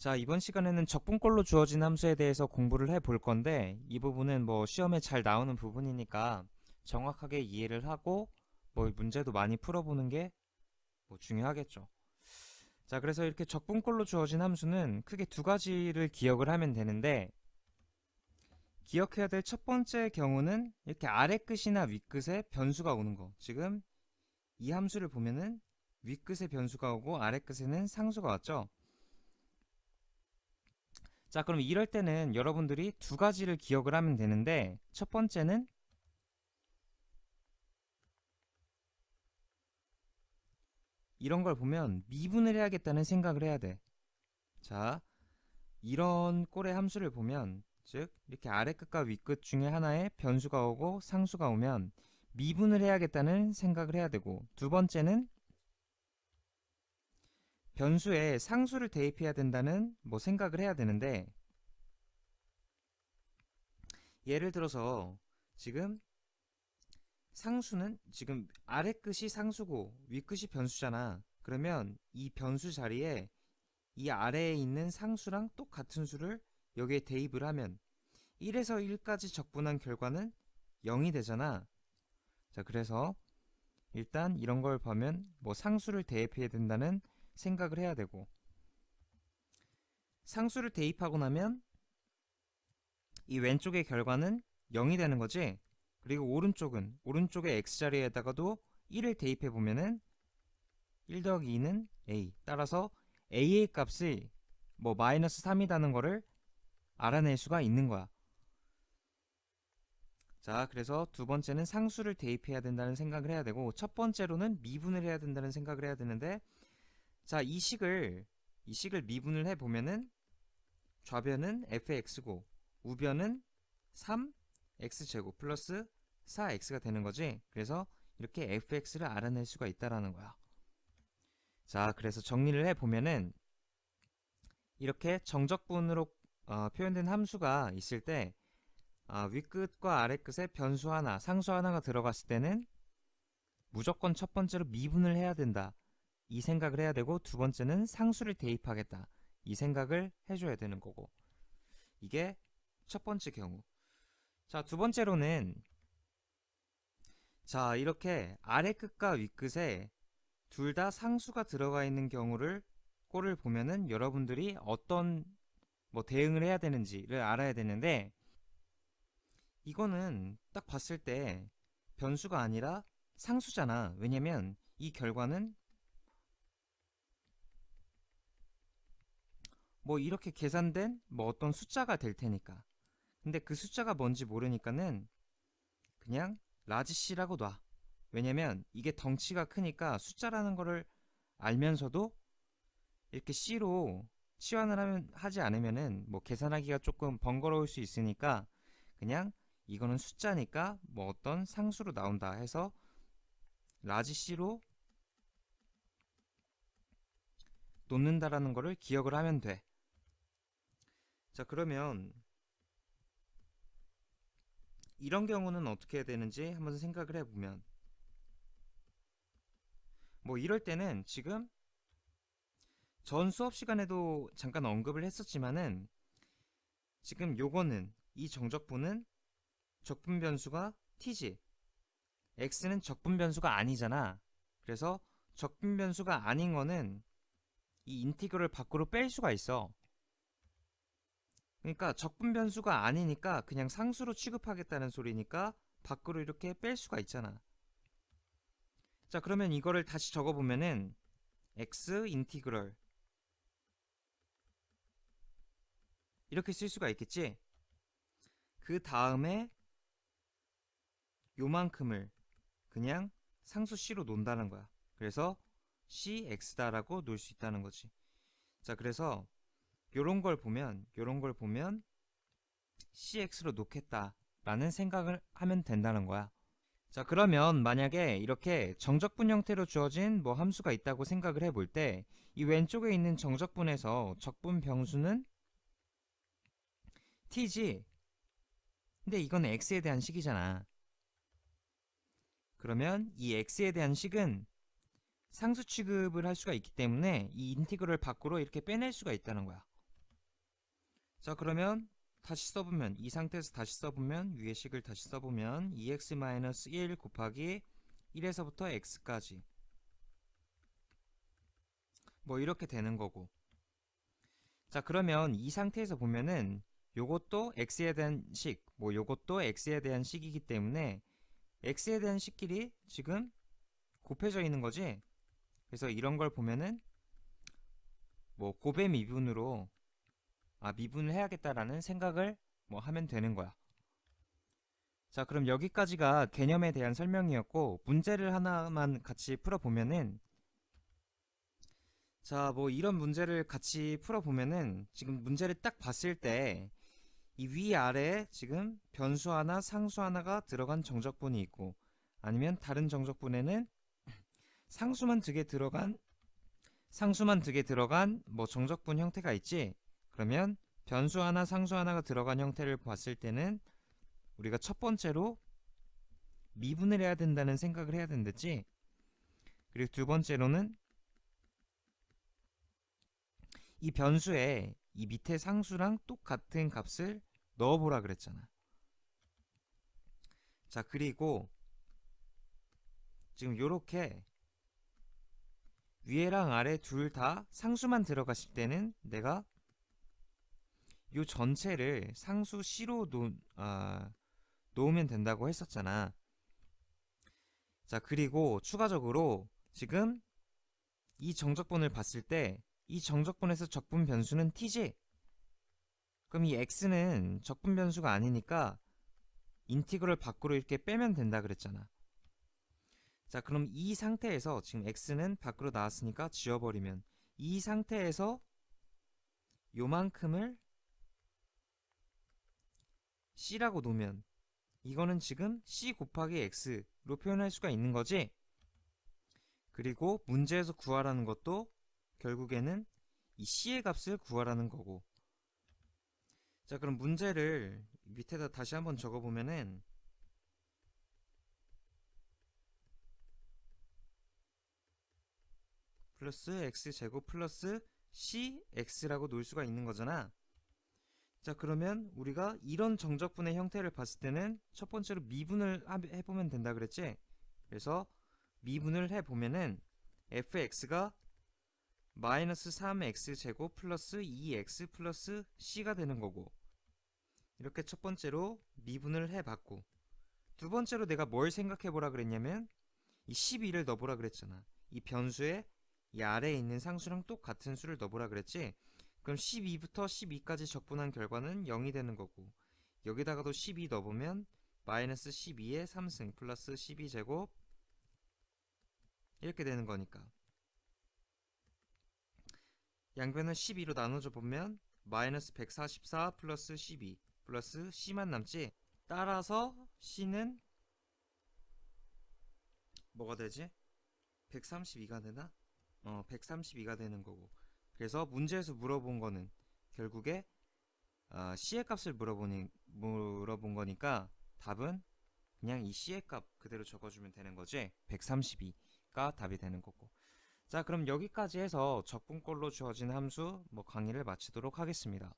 자, 이번 시간에는 적분꼴로 주어진 함수에 대해서 공부를 해볼 건데, 이 부분은 뭐 시험에 잘 나오는 부분이니까 정확하게 이해를 하고 뭐 문제도 많이 풀어보는 게 뭐 중요하겠죠. 자, 그래서 이렇게 적분꼴로 주어진 함수는 크게 두 가지를 기억을 하면 되는데, 기억해야 될 첫 번째 경우는 이렇게 아래 끝이나 윗 끝에 변수가 오는 거. 지금 이 함수를 보면은 윗 끝에 변수가 오고 아래 끝에는 상수가 왔죠. 자, 그럼 이럴 때는 여러분들이 두 가지를 기억을 하면 되는데, 첫 번째는 이런 걸 보면 미분을 해야겠다는 생각을 해야 돼. 자, 이런 꼴의 함수를 보면, 즉 이렇게 아래 끝과 윗 끝 중에 하나에 변수가 오고 상수가 오면 미분을 해야겠다는 생각을 해야 되고, 두 번째는 변수에 상수를 대입해야 된다는 뭐 생각을 해야 되는데, 예를 들어서 지금 상수는 지금 아래 끝이 상수고 윗 끝이 변수잖아. 그러면 이 변수 자리에 이 아래에 있는 상수랑 똑같은 수를 여기에 대입을 하면 1에서 1까지 적분한 결과는 0이 되잖아. 자, 그래서 일단 이런 걸 보면 뭐 상수를 대입해야 된다는 생각을 해야 되고, 상수를 대입하고 나면 이 왼쪽의 결과는 0이 되는 거지. 그리고 오른쪽은 오른쪽의 x자리에다가도 1을 대입해 보면은 1 더하기 2는 a. 따라서 a의 값이 뭐 마이너스 3이라는 거를 알아낼 수가 있는 거야. 자, 그래서 두 번째는 상수를 대입해야 된다는 생각을 해야 되고, 첫 번째로는 미분을 해야 된다는 생각을 해야 되는데, 자, 이 식을 미분을 해 보면은 좌변은 fx고 우변은 3x제곱 플러스 4x가 되는 거지. 그래서 이렇게 fx를 알아낼 수가 있다라는 거야. 자, 그래서 정리를 해 보면은 이렇게 정적분으로 표현된 함수가 있을 때 윗끝과 아래끝에 변수 하나, 상수 하나가 들어갔을 때는 무조건 첫 번째로 미분을 해야 된다. 이 생각을 해야 되고, 두 번째는 상수를 대입하겠다. 이 생각을 해줘야 되는 거고. 이게 첫 번째 경우. 자, 두 번째로는 자, 이렇게 아래 끝과 윗 끝에 둘 다 상수가 들어가 있는 경우를 꼴을 보면은 여러분들이 어떤 뭐 대응을 해야 되는지를 알아야 되는데, 이거는 딱 봤을 때 변수가 아니라 상수잖아. 왜냐면 이 결과는 뭐 이렇게 계산된 뭐 어떤 숫자가 될 테니까. 근데 그 숫자가 뭔지 모르니까는 그냥 라지 C라고 놔. 왜냐면 이게 덩치가 크니까 숫자라는 거를 알면서도 이렇게 C로 치환을 하지 않으면은 뭐 계산하기가 조금 번거로울 수 있으니까 그냥 이거는 숫자니까 뭐 어떤 상수로 나온다 해서 라지 C로 놓는다라는 거를 기억을 하면 돼. 자, 그러면 이런 경우는 어떻게 해야 되는지 한번 생각을 해보면, 뭐 이럴 때는 지금 전 수업 시간에도 잠깐 언급을 했었지만은, 지금 요거는 이 정적분은 적분 변수가 t지, x는 적분 변수가 아니잖아. 그래서 적분 변수가 아닌 거는 이 인티그럴 밖으로 뺄 수가 있어. 그러니까 적분 변수가 아니니까 그냥 상수로 취급하겠다는 소리니까 밖으로 이렇게 뺄 수가 있잖아. 자, 그러면 이거를 다시 적어보면은 x 인티그럴 이렇게 쓸 수가 있겠지. 그 다음에 요만큼을 그냥 상수 c로 놓는다는 거야. 그래서 cx다라고 놓을 수 있다는 거지. 자, 그래서 요런 걸 보면 cx로 놓겠다라는 생각을 하면 된다는 거야. 자, 그러면 만약에 이렇게 정적분 형태로 주어진 뭐 함수가 있다고 생각을 해볼 때, 이 왼쪽에 있는 정적분에서 적분 병수는 t지. 근데 이건 x에 대한 식이잖아. 그러면 이 x에 대한 식은 상수 취급을 할 수가 있기 때문에 이 인티그럴 밖으로 이렇게 빼낼 수가 있다는 거야. 자, 그러면 다시 써보면, 이 상태에서 다시 써보면, 위의 식을 다시 써보면 2x-1 곱하기 1에서부터 x까지 뭐 이렇게 되는 거고. 자, 그러면 이 상태에서 보면은 요것도 x에 대한 식, 뭐 요것도 x에 대한 식이기 때문에 x에 대한 식끼리 지금 곱해져 있는 거지. 그래서 이런 걸 보면은 뭐 곱의 미분으로 미분을 해야겠다라는 생각을 뭐 하면 되는 거야. 자, 그럼 여기까지가 개념에 대한 설명이었고, 문제를 하나만 같이 풀어보면은, 자, 뭐 이런 문제를 같이 풀어보면은 지금 문제를 딱 봤을 때 이 위아래에 지금 변수 하나, 상수 하나가 들어간 정적분이 있고, 아니면 다른 정적분에는 상수만 두 개 들어간 뭐 정적분 형태가 있지. 그러면 변수 하나, 상수 하나가 들어간 형태를 봤을 때는 우리가 첫 번째로 미분을 해야 된다는 생각을 해야 된댔지. 그리고 두 번째로는 이 변수에 이 밑에 상수랑 똑같은 값을 넣어보라 그랬잖아. 자, 그리고 지금 요렇게 위에랑 아래 둘 다 상수만 들어갔을 때는 내가 요 전체를 상수 C로 놓으면 된다고 했었잖아. 자, 그리고 추가적으로 지금 이 정적분을 봤을 때 이 정적분에서 적분 변수는 t지? 그럼 이 x는 적분 변수가 아니니까 인티그럴 밖으로 이렇게 빼면 된다 그랬잖아. 자, 그럼 이 상태에서 지금 x는 밖으로 나왔으니까 지워버리면 이 상태에서 요만큼을 c라고 놓으면 이거는 지금 c 곱하기 x로 표현할 수가 있는 거지. 그리고 문제에서 구하라는 것도 결국에는 이 c의 값을 구하라는 거고. 자, 그럼 문제를 밑에다 다시 한번 적어보면은 플러스 x제곱 플러스 cx라고 놓을 수가 있는 거잖아. 자, 그러면 우리가 이런 정적분의 형태를 봤을 때는 첫 번째로 미분을 해보면 된다 그랬지. 그래서 미분을 해보면은 fx가 마이너스 3x제곱 플러스 2x 플러스 c가 되는 거고, 이렇게 첫 번째로 미분을 해봤고, 두 번째로 내가 뭘 생각해보라 그랬냐면 이 12를 넣어보라 그랬잖아. 이 변수에 이 아래에 있는 상수랑 똑같은 수를 넣어보라 그랬지. 그럼 12부터 12까지 적분한 결과는 0이 되는 거고, 여기다가도 12 넣어보면 마이너스 12의 3승 플러스 12제곱 이렇게 되는 거니까 양변을 12로 나눠줘 보면 마이너스 144 플러스 12 플러스 c만 남지. 따라서 c는 뭐가 되지? 132가 되나? 132가 되는 거고. 그래서 문제에서 물어본 거는 결국에 c의 값을 물어본 거니까 답은 그냥 이 c의 값 그대로 적어주면 되는 거지. 132가 답이 되는 거고. 자, 그럼 여기까지 해서 적분꼴로 주어진 함수 강의를 마치도록 하겠습니다.